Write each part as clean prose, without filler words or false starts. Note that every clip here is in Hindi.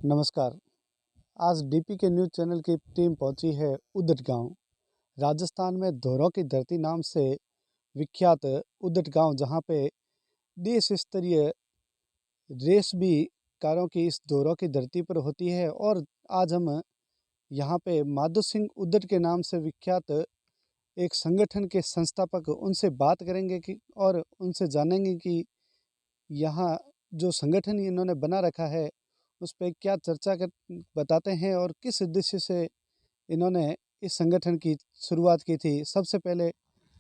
नमस्कार। आज डीपी के न्यूज़ चैनल की टीम पहुंची है उदट गांव, राजस्थान में धोरों की धरती नाम से विख्यात उदट गांव, जहां पे देश स्तरीय रेस भी कारों की इस धोरों की धरती पर होती है। और आज हम यहां पे माधो सिंह उदट के नाम से विख्यात एक संगठन के संस्थापक उनसे बात करेंगे कि और उनसे जानेंगे कि यहाँ जो संगठन इन्होंने बना रखा है उस पर क्या चर्चा कर बताते हैं और किस उद्देश्य से इन्होंने इस संगठन की शुरुआत की थी। सबसे पहले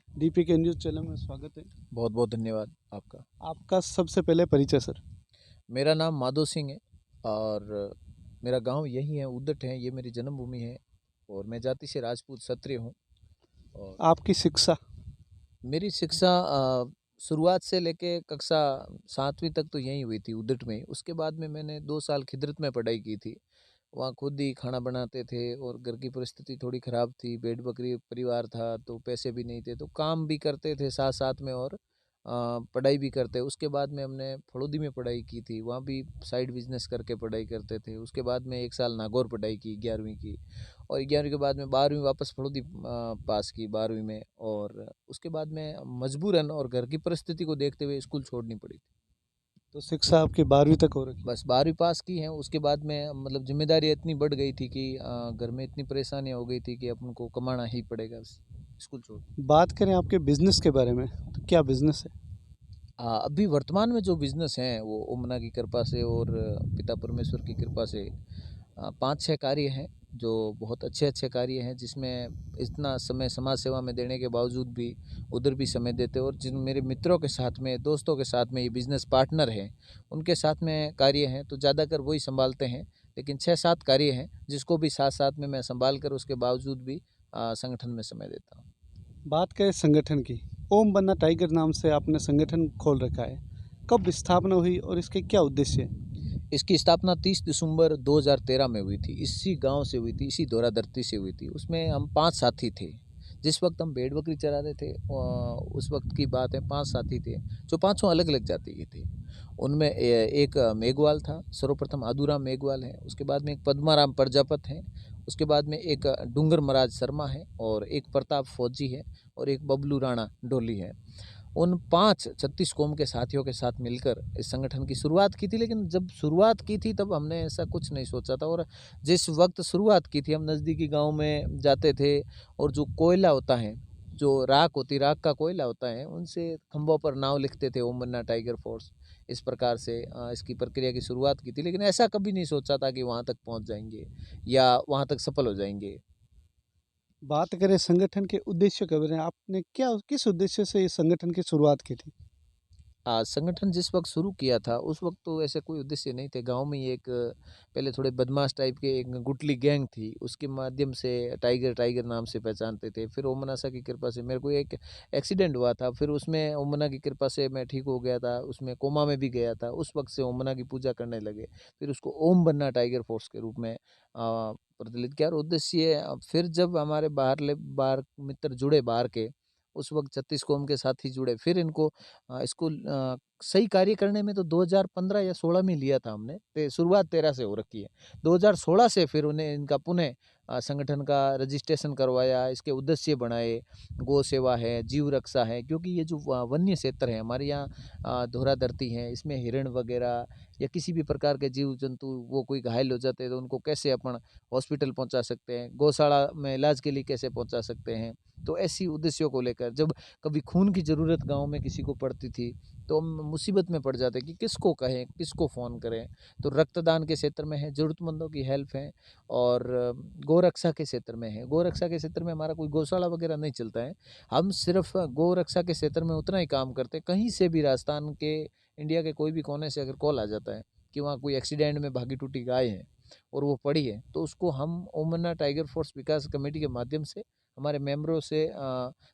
डीपी के न्यूज़ चैनल में स्वागत है। बहुत बहुत धन्यवाद आपका। आपका सबसे पहले परिचय सर। मेरा नाम माधो सिंह है और मेरा गांव यही है, उद्दट है, ये मेरी जन्मभूमि है और मैं जाति से राजपूत क्षत्रिय हूँ। और आपकी शिक्षा? मेरी शिक्षा शुरुआत से लेके कक्षा 7वीं तक तो यहीं हुई थी, उद्दट में ही। उसके बाद में मैंने 2 साल खिदरत में पढ़ाई की थी। वहाँ खुद ही खाना बनाते थे और घर की परिस्थिति थोड़ी ख़राब थी, भेड़ बकरी परिवार था तो पैसे भी नहीं थे, तो काम भी करते थे साथ साथ में और पढ़ाई भी करते। उसके बाद में हमने फड़ौदी में पढ़ाई की थी, वहाँ भी साइड बिजनेस करके पढ़ाई करते थे। उसके बाद में 1 साल नागौर पढ़ाई की 11वीं की, और 11वीं के बाद में 12वीं वापस फड़ौदी पास की 12वीं में। और उसके बाद में मजबूरन और घर की परिस्थिति को देखते हुए स्कूल छोड़नी पड़ी। तो शिक्षा आपकी 12वीं तक हो रखी? बस 12वीं पास की है। उसके बाद में मतलब जिम्मेदारी इतनी बढ़ गई थी कि घर में इतनी परेशानियां हो गई थी कि अपन को कमाना ही पड़ेगा स्कूल छोड़। बात करें आपके बिजनेस के बारे में, तो क्या बिजनेस है? अभी वर्तमान में जो बिज़नेस हैं वो ओमना की कृपा से और पिता परमेश्वर की कृपा से 5-6 कार्य हैं जो बहुत अच्छे अच्छे कार्य हैं, जिसमें इतना समय समाज सेवा में देने के बावजूद भी उधर भी समय देते। और जिन मेरे मित्रों के साथ में, दोस्तों के साथ में, ये बिज़नेस पार्टनर हैं, उनके साथ में कार्य हैं तो ज़्यादातर वही संभालते हैं। लेकिन 6-7 कार्य हैं जिसको भी साथ साथ में मैं संभाल कर उसके बावजूद भी संगठन में समय देता हूँ। बात करें संगठन की, ओम बन्ना टाइगर नाम से आपने संगठन खोल रखा है। कब स्थापना हुई और इसके क्या उद्देश्य है? इसकी स्थापना 30 दिसंबर 2013 में हुई थी। इसी गांव से हुई थी, इसी धोरा धरती से हुई थी। उसमें हम 5 साथी थे। जिस वक्त हम भेड़ बकरी चरा रहे थे उस वक्त की बात है, 5 साथी थे जो पांचों अलग अलग जाति के थे। उनमें एक मेघवाल था, सर्वप्रथम आदूराम मेघवाल है। उसके बाद में एक पद्माराम प्रजापत हैं। उसके बाद में एक डूंगर महाराज शर्मा है और एक प्रताप फौजी है और एक बबलू राणा डोली है। उन 5 36 कौम के साथियों के साथ मिलकर इस संगठन की शुरुआत की थी। लेकिन जब शुरुआत की थी तब हमने ऐसा कुछ नहीं सोचा था। और जिस वक्त शुरुआत की थी, हम नज़दीकी गांव में जाते थे और जो कोयला होता है, जो राख होती, राख का कोयला होता है, उनसे खंभों पर नाव लिखते थे, ओम बन्ना टाइगर फोर्स। इस प्रकार से इसकी प्रक्रिया की शुरुआत की थी। लेकिन ऐसा कभी नहीं सोचा था कि वहाँ तक पहुँच जाएंगे या वहाँ तक सफल हो जाएंगे। बात करें संगठन के उद्देश्य के बारे में, आपने क्या किस उद्देश्य से इस संगठन की शुरुआत की थी? संगठन जिस वक्त शुरू किया था उस वक्त तो ऐसे कोई उद्देश्य नहीं थे। गांव में ही एक पहले थोड़े बदमाश टाइप के एक गुटली गैंग थी, उसके माध्यम से टाइगर टाइगर नाम से पहचानते थे। फिर ओमनासा की कृपा से मेरे को एक एक्सीडेंट हुआ था, फिर उसमें ओमना की कृपा से मैं ठीक हो गया था, उसमें कोमा में भी गया था। उस वक्त से ओमना की पूजा करने लगे, फिर उसको ओम बन्ना टाइगर फोर्स के रूप में प्रचलित किया। और उद्देश्य फिर जब हमारे बाहर मित्र जुड़े बाहर के, उस वक्त 36 कौम के साथी जुड़े, फिर इनको इसको सही कार्य करने में तो 2015 या 16 में लिया था हमने। शुरुआत 13 से हो रखी है। 2016 से फिर उन्हें इनका पुनः संगठन का रजिस्ट्रेशन करवाया, इसके उद्देश्य बनाए। गौ सेवा है, जीव रक्षा है, क्योंकि ये जो वन्य क्षेत्र है हमारे यहाँ, धोरा धरती है, इसमें हिरण वगैरह या किसी भी प्रकार के जीव जंतु वो कोई घायल हो जाते हैं तो उनको कैसे अपन हॉस्पिटल पहुंचा सकते हैं, गौशाला में इलाज के लिए कैसे पहुंचा सकते हैं। तो ऐसी उद्देश्यों को लेकर जब कभी खून की ज़रूरत गांव में किसी को पड़ती थी तो हम मुसीबत में पड़ जाते कि किसको कहें, किसको फ़ोन करें। तो रक्तदान के क्षेत्र में है, ज़रूरतमंदों की हेल्प है। और गौरक्षा के क्षेत्र में है। गौरक्षा के क्षेत्र में हमारा कोई गौशाला वगैरह नहीं चलता है, हम सिर्फ गौरक्षा के क्षेत्र में उतना ही काम करते हैं। कहीं से भी राजस्थान के, इंडिया के कोई भी कोने से अगर कॉल आ जाता है कि वहाँ कोई एक्सीडेंट में भागी टूटी गाय है और वो पड़ी है, तो उसको हम ओमन्ना टाइगर फोर्स विकास कमेटी के माध्यम से हमारे मेंबरों से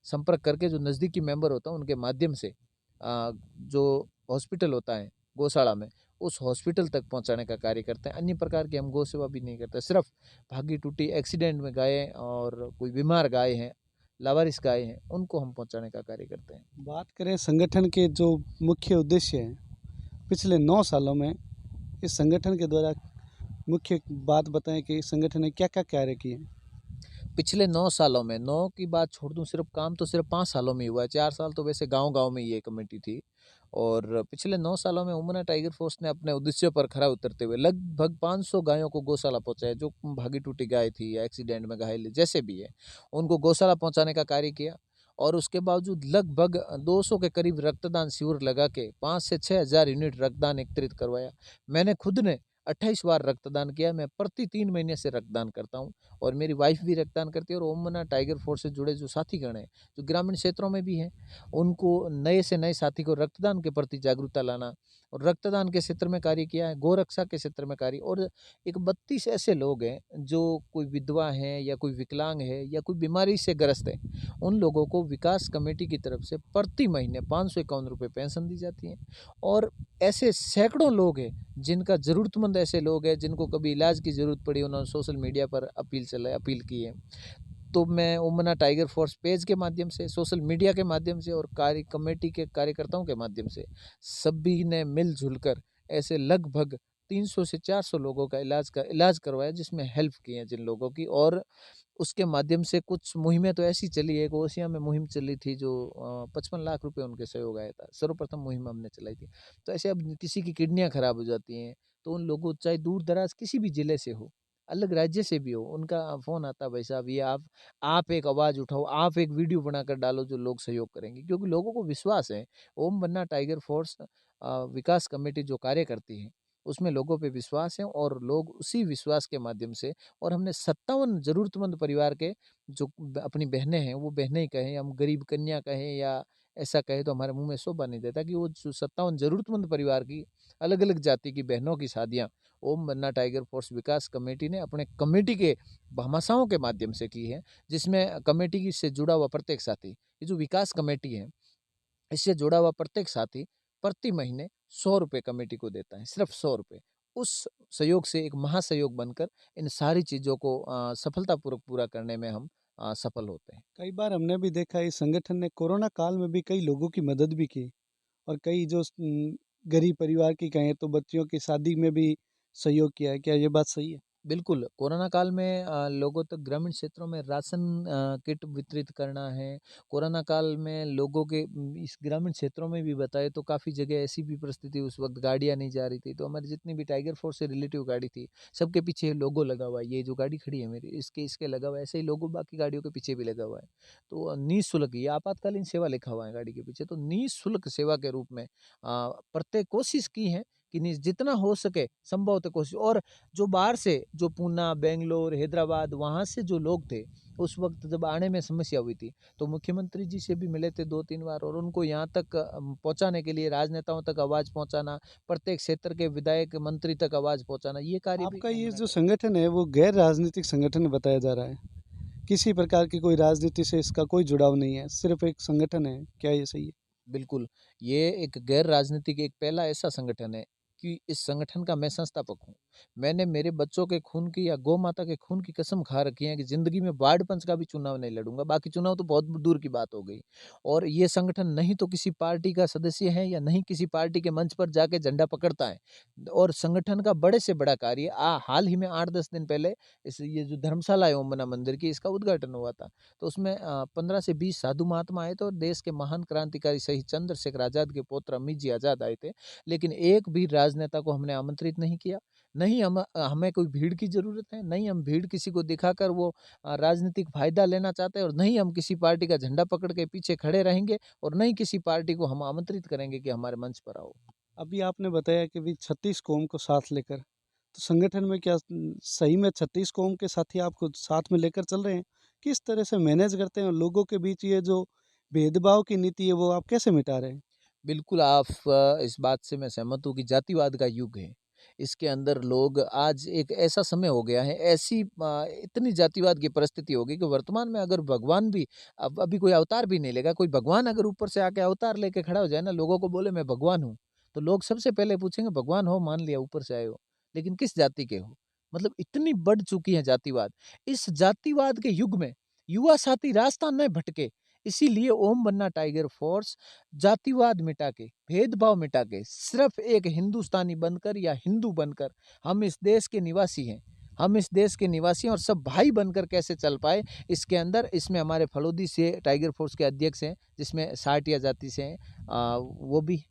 संपर्क करके, जो नज़दीकी मेंबर होता है उनके माध्यम से जो हॉस्पिटल होता है गौशाला में, उस हॉस्पिटल तक पहुंचाने का कार्य करते हैं। अन्य प्रकार की हम गौ सेवा भी नहीं करते, सिर्फ भागी टूटी एक्सीडेंट में गाय और कोई बीमार गाय हैं, लावारिस गाय हैं, उनको हम पहुंचाने का कार्य करते हैं। बात करें संगठन के जो मुख्य उद्देश्य हैं, पिछले 9 सालों में इस संगठन के द्वारा मुख्य बात बताएं कि संगठन ने क्या-क्या कार्य किए हैं? पिछले 9 सालों में, 9 की बात छोड़ दूँ, सिर्फ़ काम तो सिर्फ़ 5 सालों में ही हुआ है, 4 साल तो वैसे गाँव-गाँव में ये कमेटी थी। और पिछले 9 सालों में उमना टाइगर फ़ोर्स ने अपने उद्देश्यों पर खरा उतरते हुए लगभग 500 गायों को गौशाला पहुँचाया, जो भागी-टूटी गाय थी या एक्सीडेंट में घायल जैसे भी है, उनको गौशाला पहुँचाने का कार्य किया। और उसके बावजूद लगभग 200 के करीब रक्तदान शिविर लगा के 5 से 6,000 यूनिट रक्तदान एकत्रित करवाया। मैंने खुद ने 28 बार रक्तदान किया, मैं प्रति 3 महीने से रक्तदान करता हूँ। और मेरी वाइफ़ भी रक्तदान करती है, और ओमना टाइगर फ़ोर्स से जुड़े जो साथीगण हैं, जो ग्रामीण क्षेत्रों में भी हैं, उनको नए से नए साथी को रक्तदान के प्रति जागरूकता लाना, और रक्तदान के क्षेत्र में कार्य किया है, गोरक्षा के क्षेत्र में कार्य। और एक 32 ऐसे लोग हैं, जो कोई विधवा हैं या कोई विकलांग है या कोई बीमारी से ग्रस्त है, उन लोगों को विकास कमेटी की तरफ से प्रति महीने ₹551 पेंशन दी जाती है। और ऐसे सैकड़ों लोग हैं, जिनका ज़रूरतमंद ऐसे लोग हैं, जिनको कभी इलाज की ज़रूरत पड़ी, उन्होंने सोशल मीडिया पर अपील की है। तो मैं ओमना टाइगर फ़ोर्स पेज के माध्यम से, सोशल मीडिया के माध्यम से और कार्य कमेटी के कार्यकर्ताओं के माध्यम से सभी ने मिल-जुल कर ऐसे लगभग 300 से 400 लोगों का इलाज करवाया, जिसमें हेल्प की है जिन लोगों की। और उसके माध्यम से कुछ मुहिमें तो ऐसी चली है, एक ओसिया में मुहिम चली थी, जो 55 लाख रुपए उनके सहयोग आया था। सर्वप्रथम मुहिम हमने चलाई थी। तो ऐसे अब किसी की किडनियाँ खराब हो जाती हैं, तो उन लोगों, चाहे दूर-दराज किसी भी ज़िले से हो, अलग राज्य से भी हो, उनका फ़ोन आता है, भाई साहब ये आप एक आवाज़ उठाओ, आप एक वीडियो बनाकर डालो, जो लोग सहयोग करेंगे। क्योंकि लोगों को विश्वास है, ओम बन्ना टाइगर फ़ोर्स विकास कमेटी जो कार्य करती है, उसमें लोगों पे विश्वास है, और लोग उसी विश्वास के माध्यम से। और हमने 57 ज़रूरतमंद परिवार के, जो अपनी बहनें हैं, वो बहनें ही कहें, हम गरीब कन्या कहें या ऐसा कहें तो हमारे मुँह में शोभा नहीं देता, कि वो जो 57 ज़रूरतमंद परिवार की, अलग-अलग जाति की बहनों की शादियाँ ओम बन्ना टाइगर फ़ोर्स विकास कमेटी ने अपने कमेटी के भामाशाहों के माध्यम से की है, जिसमें कमेटी की से जुड़ा हुआ प्रत्येक साथी, ये जो विकास कमेटी है, इससे जुड़ा हुआ प्रत्येक साथी प्रति महीने ₹100 कमेटी को देता है, सिर्फ़ ₹100। उस सहयोग से एक महासहयोग बनकर इन सारी चीज़ों को सफलतापूर्वक पूरा करने में हम सफल होते हैं। कई बार हमने भी देखा है इस संगठन ने कोरोना काल में भी कई लोगों की मदद भी की और कई जो गरीब परिवार की कहें तो बच्चियों की शादी में भी सहयोग किया है। क्या ये बात सही है? बिल्कुल, कोरोना काल में लोगों तक ग्रामीण क्षेत्रों में राशन किट वितरित करना है। कोरोना काल में लोगों के इस ग्रामीण क्षेत्रों में भी बताएँ तो काफ़ी जगह ऐसी भी परिस्थिति, उस वक़्त गाड़ियाँ नहीं जा रही थी, तो हमारी जितनी भी टाइगर फ़ोर्स से रिलेटिव गाड़ी थी, सबके पीछे लोगो लगा हुआ है। ये जो गाड़ी खड़ी है मेरी, इसके लगा हुआ है, ऐसे ही लोगो बाकी गाड़ियों के पीछे भी लगा हुआ है। तो निःशुल्क, ये आपातकालीन सेवा लिखा हुआ है गाड़ी के पीछे, तो निःशुल्क सेवा के रूप में प्रत्येक कोशिश की है कि जितना हो सके संभवतः कोशिश। और जो बाहर से, जो पूना, बैंगलोर, हैदराबाद, वहाँ से जो लोग थे, उस वक़्त जब आने में समस्या हुई थी, तो मुख्यमंत्री जी से भी मिले थे 2-3 बार, और उनको यहाँ तक पहुँचाने के लिए, राजनेताओं तक आवाज़ पहुँचाना, प्रत्येक क्षेत्र के विधायक, मंत्री तक आवाज़ पहुँचाना, ये कार्य भी आपका ये ओमना जो टाइगर। संगठन है वो गैर राजनीतिक संगठन बताया जा रहा है। किसी प्रकार की कोई राजनीति से इसका कोई जुड़ाव नहीं है, सिर्फ़ एक संगठन है। क्या ये सही है? बिल्कुल, ये एक गैर राजनीतिक, एक पहला ऐसा संगठन है कि इस संगठन का मैं संस्थापक हूँ। मैंने मेरे बच्चों के खून की या गौ माता के खून की कसम खा रखी है कि ज़िंदगी में वार्ड पंच का भी चुनाव नहीं लड़ूँगा, बाकी चुनाव तो बहुत दूर की बात हो गई। और ये संगठन नहीं तो किसी पार्टी का सदस्य है, या नहीं किसी पार्टी के मंच पर जाके झंडा पकड़ता है। और संगठन का बड़े से बड़ा कार्य हाल ही में 8-10 दिन पहले ये जो धर्मशाला है ओम मंदिर की, इसका उद्घाटन हुआ था। तो उसमें 15 से 20 साधु महात्मा आए थे, और देश के महान क्रांतिकारी शहीद चंद्रशेखर आज़ाद के पौत्र अमित जी आज़ाद आए थे। लेकिन एक भी राजनेता को हमने आमंत्रित नहीं किया। नहीं हमें कोई भीड़ की ज़रूरत है, नहीं हम भीड़ किसी को दिखाकर वो राजनीतिक फ़ायदा लेना चाहते हैं, और नहीं हम किसी पार्टी का झंडा पकड़ के पीछे खड़े रहेंगे, और नहीं किसी पार्टी को हम आमंत्रित करेंगे कि हमारे मंच पर आओ। अभी आपने बताया कि भी 36 कौम को साथ लेकर, तो संगठन में क्या सही में 36 कौम के साथी आपको साथ में लेकर चल रहे हैं? किस तरह से मैनेज करते हैं और लोगों के बीच ये जो भेदभाव की नीति है वो आप कैसे मिटा रहे हैं? बिल्कुल, आप इस बात से मैं सहमत हूँ कि जातिवाद का युग है। इसके अंदर लोग, आज एक ऐसा समय हो गया है, ऐसी इतनी जातिवाद की परिस्थिति हो गई कि वर्तमान में अगर भगवान भी, अब अभी कोई अवतार भी नहीं लेगा, कोई भगवान अगर ऊपर से आके अवतार लेके खड़ा हो जाए ना, लोगों को बोले मैं भगवान हूँ, तो लोग सबसे पहले पूछेंगे भगवान हो, मान लिया ऊपर से आए हो, लेकिन किस जाति के हो? मतलब इतनी बढ़ चुकी है जातिवाद। इस जातिवाद के युग में युवा साथी रास्ता न भटके, इसीलिए ओम बनना टाइगर फोर्स जातिवाद मिटा के, भेदभाव मिटा के, सिर्फ एक हिंदुस्तानी बनकर या हिंदू बनकर हम इस देश के निवासी हैं, हम इस देश के निवासी हैं और सब भाई बनकर कैसे चल पाए इसके अंदर, इसमें हमारे फलोदी से टाइगर फोर्स के अध्यक्ष हैं, जिसमें साटिया जाति से हैं, वो भी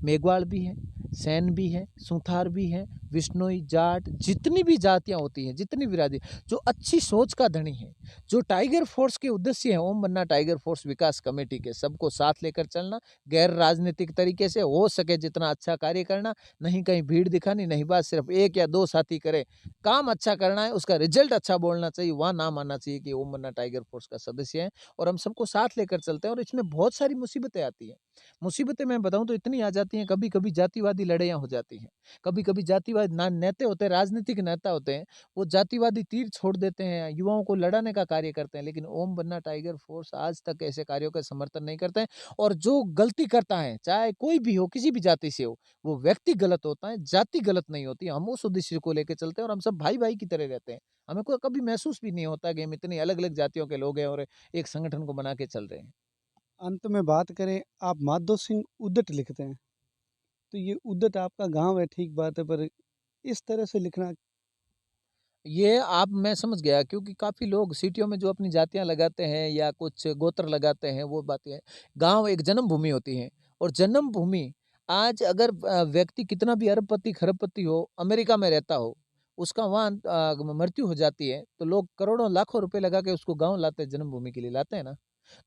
मेघवाल भी हैं, सैन भी हैं, सुथार भी हैं, विश्नोई, जाट, जितनी भी जातियां होती हैं, जितनी भी राज्य जो अच्छी सोच का धनी है, जो टाइगर फोर्स के उद्देश्य है, ओम बनना टाइगर फोर्स विकास कमेटी के, सबको साथ लेकर चलना, गैर राजनीतिक तरीके से हो सके जितना अच्छा कार्य करना, नहीं कहीं भीड़ दिखानी, नहीं बात सिर्फ एक या दो साथी करे, काम अच्छा करना है, उसका रिजल्ट अच्छा बोलना चाहिए, वहाँ नाम आना चाहिए कि ओम बनना टाइगर फोर्स का सदस्य है और हम सबको साथ लेकर चलते हैं। और इसमें बहुत सारी मुसीबतें आती हैं, मुसीबतें मैं बताऊं तो इतनी आ जाती हैं, कभी कभी जातिवादी लड़ाइयाँ हो जाती हैं, कभी कभी जातिवाद नेता होते हैं, राजनीतिक नेता होते हैं, वो जातिवादी तीर छोड़ देते हैं, युवाओं को लड़ाने का कार्य करते हैं, लेकिन ओम बनना टाइगर फोर्स आज तक ऐसे कार्यों का समर्थन नहीं करते हैं। और जो गलती करता है, चाहे कोई भी हो, किसी भी जाति से हो, वो व्यक्ति गलत होता है, जाति गलत नहीं होती। हम उस उद्देश्य को लेकर चलते हैं और हम सब भाई भाई की तरह रहते हैं। हमें कोई कभी महसूस भी नहीं होता कि हम इतनी अलग अलग जातियों के लोग हैं और एक संगठन को बना के चल रहे हैं। अंत में बात करें, आप माधो सिंह उद्दट लिखते हैं, तो ये उद्दट आपका गांव है, ठीक बात है, पर इस तरह से लिखना। ये आप मैं समझ गया, क्योंकि काफ़ी लोग सिटियों में जो अपनी जातियाँ लगाते हैं या कुछ गोत्र लगाते हैं, वो बातें हैं। गाँव एक जन्मभूमि होती है और जन्मभूमि आज अगर व्यक्ति कितना भी अरबपति खरबपति हो, अमेरिका में रहता हो, उसका वहाँ मृत्यु हो जाती है, तो लोग करोड़ों लाखों रुपए लगा के उसको गाँव लाते हैं, जन्मभूमि के लिए लाते हैं ना।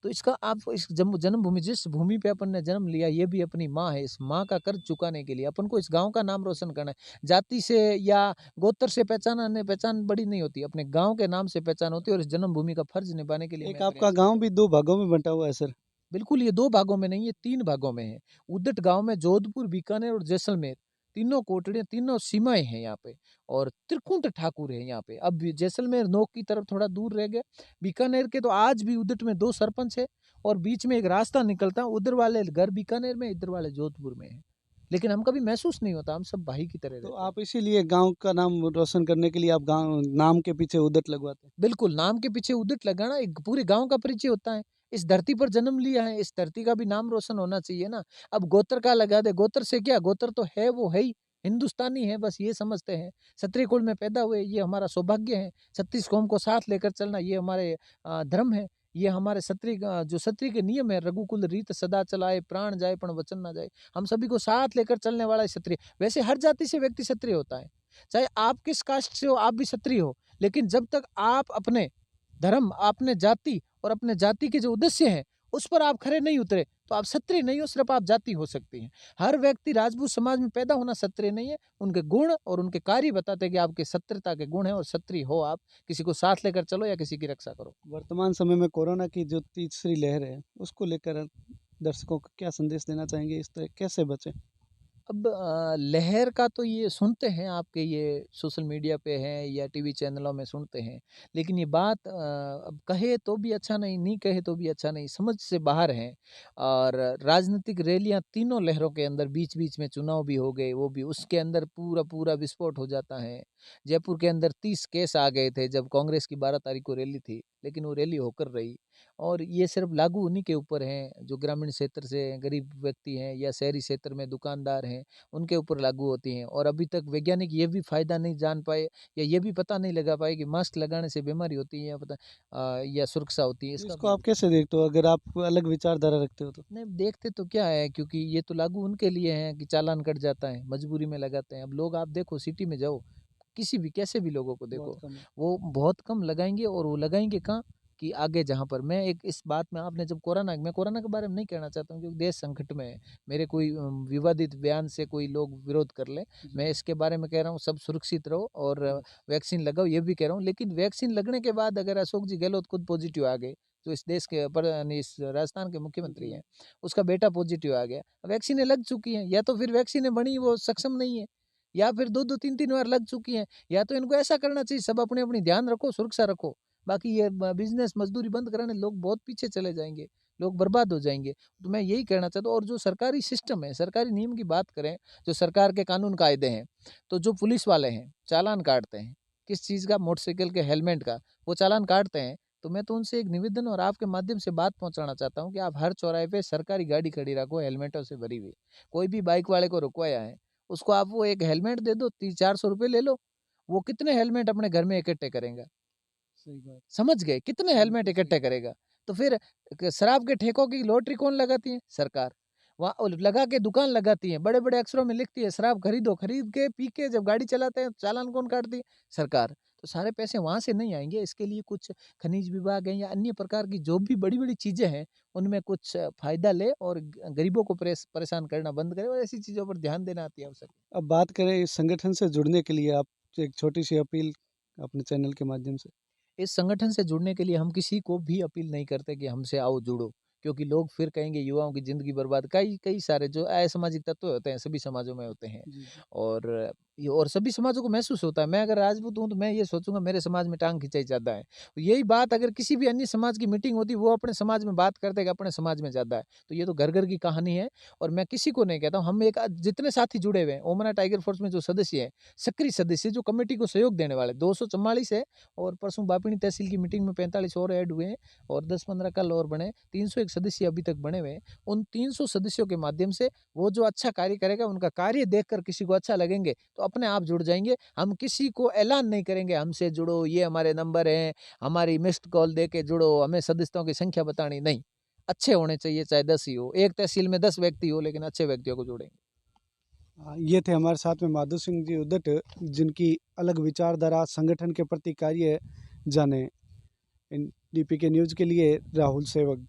तो इसका आप इस जन्मभूमि, जिस भूमि पे अपन ने जन्म लिया, ये भी अपनी माँ है, इस माँ का कर्ज चुकाने के लिए अपन को इस गाँव का नाम रोशन करना है। जाति से या गोत्र से पहचान बड़ी नहीं होती, अपने गाँव के नाम से पहचान होती है और इस जन्मभूमि का फर्ज निभाने के लिए एक मैं आपका प्रयास करता गांव हूँ। भी दो भागों में बंटा हुआ है सर। बिल्कुल, ये 2 भागों में नहीं, ये 3 भागों में है। उद्दट गाँव में जोधपुर, बीकानेर और जैसलमेर, तीनों कोटड़ियाँ, तीनों सीमाएँ हैं यहाँ पे और त्रिकुट ठाकुर है यहाँ पे। अब जैसलमेर नोक की तरफ थोड़ा दूर रह गया। बीकानेर के तो आज भी उद्दट में 2 सरपंच है और बीच में एक रास्ता निकलता है, उधर वाले घर बीकानेर में, इधर वाले जोधपुर में है। लेकिन हम कभी महसूस नहीं होता, हम सब भाई की तरह तो रहते हैं। आप इसीलिए गांव का नाम रोशन करने के लिए आप गांव नाम के पीछे उद्दट लगवाते हैं। बिल्कुल, नाम के पीछे उद्दट लगाना एक पूरे गाँव का परिचय होता है। इस धरती पर जन्म लिया है, इस धरती का भी नाम रोशन होना चाहिए ना। अब गोत्र का लगा दे, गोत्र से क्या, गोत्र तो है वो है ही, हिंदुस्तानी है, बस ये समझते हैं। क्षत्रिय कुल में पैदा हुए, ये हमारा सौभाग्य है। 36 कौम को साथ लेकर चलना, ये हमारे धर्म है। ये हमारे जो क्षत्रिय के नियम है, रघुकुल रीत सदा चलाए, प्राण जाए पण वचन ना जाए। हम सभी को साथ लेकर चलने वाला है क्षत्रिय। वैसे हर जाति से व्यक्ति क्षत्रिय होता है। चाहे आप किस कास्ट से हो, आप भी क्षत्रिय हो। लेकिन जब तक आप अपने धर्म, अपने जाति और अपने जाति के जो उद्देश्य हैं, उस पर आप खरे नहीं उतरे, तो आप क्षत्रिय नहीं हो, सिर्फ आप जाति हो सकती हैं। हर व्यक्ति राजपूत समाज में पैदा होना क्षत्रिय नहीं है, उनके गुण और उनके कार्य बताते हैं कि आपके क्षत्रियता के गुण हैं और क्षत्रिय हो आप। किसी को साथ लेकर चलो या किसी की रक्षा करो। वर्तमान समय में कोरोना की जो तीसरी लहर है, उसको लेकर दर्शकों को क्या संदेश देना चाहेंगे, इस तरह कैसे बचें? अब लहर का तो ये सुनते हैं, आपके ये सोशल मीडिया पे है या टीवी चैनलों में सुनते हैं, लेकिन ये बात अब कहे तो भी अच्छा नहीं, नहीं कहे तो भी अच्छा नहीं, समझ से बाहर है। और राजनीतिक रैलियां तीनों लहरों के अंदर, बीच बीच में चुनाव भी हो गए, वो भी उसके अंदर पूरा पूरा विस्फोट हो जाता है। जयपुर के अंदर 30 केस आ गए थे जब कांग्रेस की 12 तारीख को रैली थी, लेकिन वो रैली होकर रही। और ये सिर्फ लागू उन्हीं के ऊपर हैं जो ग्रामीण क्षेत्र से गरीब व्यक्ति हैं या शहरी क्षेत्र में दुकानदार हैं, उनके ऊपर लागू होती हैं। और अभी तक वैज्ञानिक ये भी फ़ायदा नहीं जान पाए या ये भी पता नहीं लगा पाए कि मास्क लगाने से बीमारी होती है या या सुरक्षा होती है, तो इसका इसको भी आप अभी कैसे देखते हो, अगर आप अलग विचारधारा रखते हो तो? नहीं देखते। तो क्या है, क्योंकि ये तो लागू उनके लिए है कि चालान कट जाता है, मजबूरी में लगाते हैं। अब लोग आप देखो, सिटी में जाओ, किसी भी कैसे भी लोगों को बहुत देखो, कम है। वो बहुत कम लगाएंगे। और वो लगाएंगे कहाँ, कि आगे जहाँ पर मैं एक इस बात में, आपने जब मैं कोरोना के बारे में नहीं कहना चाहता हूँ क्योंकि देश संकट में है, मेरे कोई विवादित बयान से कोई लोग विरोध कर ले, मैं इसके बारे में कह रहा हूँ सब सुरक्षित रहो और वैक्सीन लगाओ, ये भी कह रहा हूँ। लेकिन वैक्सीन लगने के बाद अगर अशोक जी गहलोत खुद पॉजिटिव आ गए, जो इस देश के पर यानी इस राजस्थान के मुख्यमंत्री हैं, उसका बेटा पॉजिटिव आ गया, वैक्सीनें लग चुकी हैं, या तो फिर वैक्सीनें बनी वो सक्षम नहीं है, या फिर 2-2 3-3 बार लग चुकी हैं, या तो इनको ऐसा करना चाहिए, सब अपनी-अपनी ध्यान रखो, सुरक्षा रखो। बाकी ये बिज़नेस मज़दूरी बंद कराने लोग बहुत पीछे चले जाएँगे, लोग बर्बाद हो जाएँगे। तो मैं यही कहना चाहता हूँ। और जो सरकारी सिस्टम है, सरकारी नियम की बात करें, जो सरकार के कानून कायदे हैं, तो जो पुलिस वाले हैं, चालान काटते हैं, किस चीज़ का? मोटरसाइकिल के हेलमेट का, वो चालान काटते हैं। तो मैं तो उनसे एक निवेदन और आपके माध्यम से बात पहुँचाना चाहता हूँ कि आप हर चौराहे पे सरकारी गाड़ी खड़ी रखो हेलमेटों से भरी हुई। कोई भी बाइक वाले को रुकवाया है, उसको आप वो एक हेलमेट दे दो, 300-400 रुपए ले लो। वो कितने हेलमेट अपने घर में इकट्ठे करेगा? सही बात। समझ गए? कितने हेलमेट बिल्कुल सही। इकट्ठे करेगा? तो फिर शराब के ठेकों की लॉटरी कौन लगाती है? सरकार। वहाँ लगा के दुकान लगाती है, बड़े-बड़े अक्षरों में लिखती है शराब खरीदो, खरीद के पी के जब गाड़ी चलाते हैं चालान कौन काटती है? सरकार। तो सारे पैसे वहाँ से नहीं आएँगे, इसके लिए कुछ खनिज विभाग है या अन्य प्रकार की जो भी बड़ी-बड़ी चीज़ें हैं, उनमें कुछ फ़ायदा ले और गरीबों को परेशान करना बंद करे और ऐसी चीज़ों पर ध्यान देना अति आवश्यक है। अब बात करें इस संगठन से जुड़ने के लिए आप एक छोटी-सी अपील अपने चैनल के माध्यम से। इस संगठन से जुड़ने के लिए हम किसी को भी अपील नहीं करते कि हमसे आओ जुड़ो, क्योंकि लोग फिर कहेंगे युवाओं की ज़िंदगी बर्बाद कई कई सारे जो असामाजिक तत्व होते हैं, सभी समाजों में होते हैं जी, जी। और ये और सभी समाजों को महसूस होता है। मैं अगर राजपूत हूँ, तो मैं ये सोचूँगा मेरे समाज में टाँग खिंचाई ज़्यादा है। यही बात अगर किसी भी अन्य समाज की मीटिंग होती, वो अपने समाज में बात करते कि अपने समाज में ज़्यादा है। तो ये तो घर-घर की कहानी है और मैं किसी को नहीं कहता हूँ, हम एक जितने साथी जुड़े हुए हैं, ओमना टाइगर फोर्स में जो सदस्य हैं, सक्रिय सदस्य जो कमेटी को सहयोग देने वाले 244 है और परसों बापिनी तहसील की मीटिंग में 45 और ऐड हुए हैं और 10-15 कल और बने 301 सदस्य अभी तक बने हुए हैं। उन 300 सदस्यों के माध्यम से वो जो अच्छा कार्य करेगा उनका कार्य देखकर किसी को अच्छा लगेंगे तो अपने आप जुड़ जाएंगे। हम किसी को ऐलान नहीं करेंगे हमसे जुड़ो, ये हमारे नंबर हैं, हमारी मिस्ड कॉल दे के जुड़ो, हमें सदस्यों की संख्या बतानी नहीं। अच्छे होने चाहिए चाहे 10 ही हो, एक तहसील में 10 व्यक्ति हो लेकिन अच्छे व्यक्तियों को जोड़ेंगे। ये थे हमारे साथ में माधो सिंह जी उदट, जिनकी अलग विचारधारा संगठन के प्रति कार्य जाने। इन डीपीके न्यूज़ के लिए राहुल सेवक।